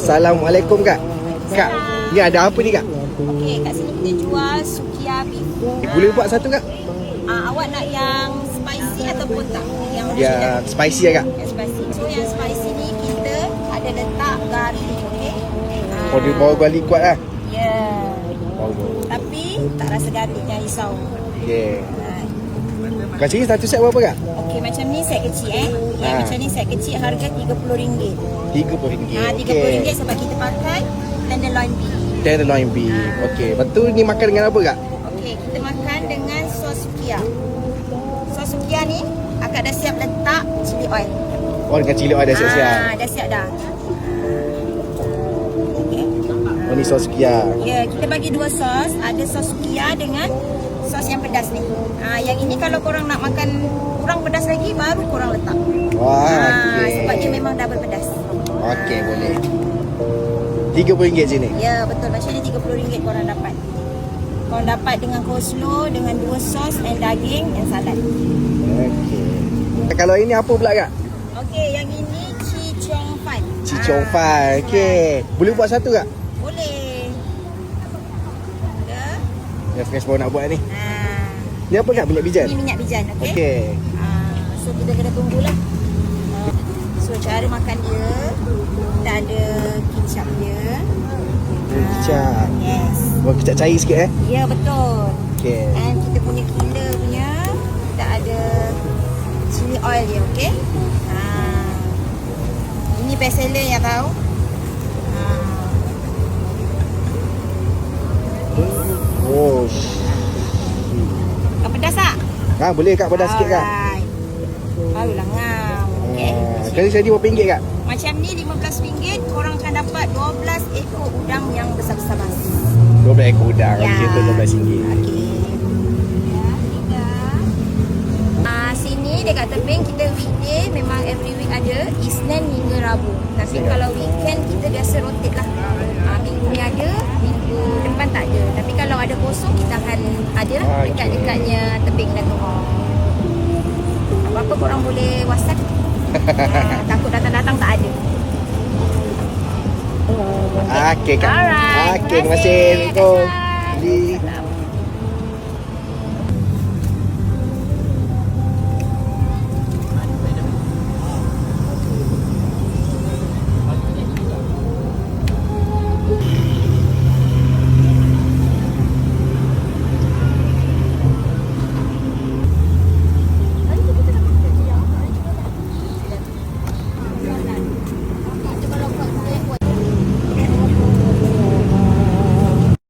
Assalamualaikum Kak. Kak, ni ada apa ni Kak? Okey, kat sini kita jual sukiya beef. Boleh buat satu Kak? Awak nak yang spicy ataupun tak? Yang Ya, original? spicy ya Kak. Yang spicy. So yang spicy ni kita ada letak garing, okey? Oh, dia bawa gali kuat lah. Ya. Oh, Tapi tak rasa garing, jangan risau. okey. Kat sini satu set berapa Kak? Okey, macam ni set kecil Yang macam ni set kecil harga RM30. RM30. RM30 sebab kita pakai tenderloin beef. Tenderloin beef. Okey, betul ni makan dengan apa Kak? Okey, kita makan dengan sos sukiya. Sos sukiya ni akak dah siap letak chili oil. Oh, dengan cili oil dah siap-siap. Dah siap dah. Okey. Oh, ni sos sukiya. Ya, kita bagi dua sos. Ada sos sukiya dengan sos yang pedas ni. Yang ini kalau korang nak makan kurang pedas lagi, baru korang letak. Wah, okey. Sebab dia memang double pedas. Okey, boleh. RM30 sini. Ya, betul. Macam ni RM30 korang dapat. Korang dapat dengan coleslaw, dengan dua sos and daging and salad. Okey. Kalau ini apa pula Kak? Okey, yang ini Chi Chong Fan. Chi Chong Fan. Okey. Boleh buat satu Kak? Boleh. Dah. Yang fresh baru nak buat ni. Ha. Ni apa Kak? Minyak bijan? Ini minyak bijan, okey? Okey. So kita kena tunggulah. So cara makan dia, kita ada kicap dia. Kicap. Yes. Buat kicap cair sikit Ya, betul. Okey. And kita punya killer punya, kita ada chili oil dia, okey? Ini best seller yang tahu. Oh. Kau pedas tak? Boleh Kak pedas sikit Kak. Alright. Barulah ngam. Okey. Kali saya berapa ringgit Kak? Macam ni RM15, korang akan dapat 12 ekor udang yang besar-besar bas. 12 ekor udang. Ya. Okey, tu RM12. Okey. Sini dekat tebing kita weekday memang every week ada, Isnin hingga Rabu. Tapi kalau weekend kita biasa rotate lah. Minggu ni ada, minggu depan tak ada. Tapi kalau ada kosong kita akan ada lah dekat-dekatnya tebing Dato' Hong. Apa-apa korang boleh WhatsApp. Takut datang-datang tak ada. Okey Kak. Alright. Okey, terima kasih. Assalamualaikum.